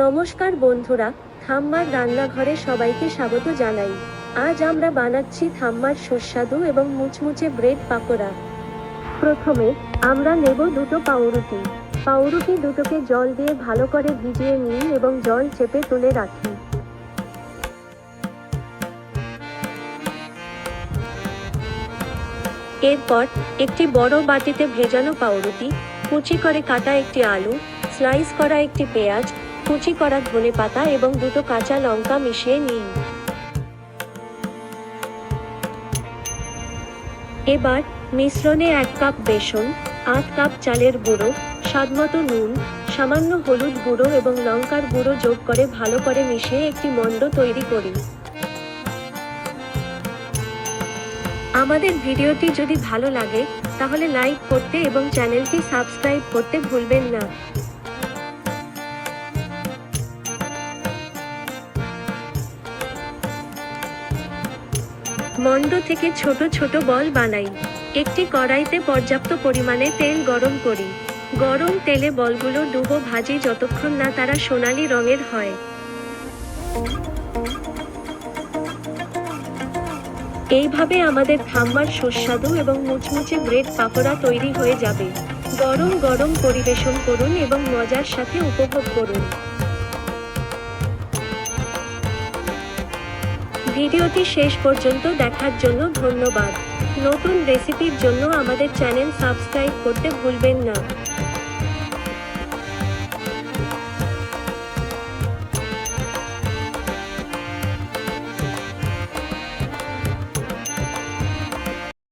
নমস্কার বন্ধুরা, ঠাম্মার রান্নাঘরে সবাইকে স্বাগত জানাই। আজ আমরা বানাচ্ছি ঠাম্মার সুস্বাদু এবং মুচমুচে ব্রেড পাকোড়া। প্রথমে আমরা নেব দুটো পাউরুটি। পাউরুটি দুটোকে জল দিয়ে ভালো করে ভিজিয়ে নিই এবং জল চেপে তুলে রাখি। এরপর একটি বড় বাটিতে ভেজানো পাউরুটি, কুচি করে কাটা একটি আলু, স্লাইস করা একটি পেঁয়াজ, কুচি করা ধনেপাতা এবং দুটো কাঁচা লঙ্কা মিশিয়ে নিন। এবার মিশ্রণে 1 কাপ বেসন, 8 কাপ চালের গুঁড়ো, স্বাদমতো নুন, সামান্য হলুদ গুঁড়ো এবং লঙ্কার গুঁড়ো যোগ করে ভালো করে মিশিয়ে একটি মণ্ড তৈরি করি। আমাদের ভিডিওটি যদি ভালো লাগে তাহলে লাইক করতে এবং চ্যানেলটি সাবস্ক্রাইব করতে ভুলবেন না। মণ্ড থেকে ছোট ছোট বল বানাই। একটি কড়াইতে পর্যাপ্ত পরিমাণে তেল গরম করি। গরম তেলে বলগুলো ডুবো ভাজি যতক্ষণ না তারা সোনালী রঙের হয়। এইভাবে আমাদের ঠাম্মার সুস্বাদু এবং মুচমুচে ব্রেড পাকোড়া তৈরি হয়ে যাবে। গরম গরম পরিবেশন করুন এবং মজার সাথে উপভোগ করুন। ভিডিওটি শেষ পর্যন্ত দেখার জন্য ধন্যবাদ। নতুন রেসিপির জন্য আমাদের চ্যানেল সাবস্ক্রাইব করতে ভুলবেন না।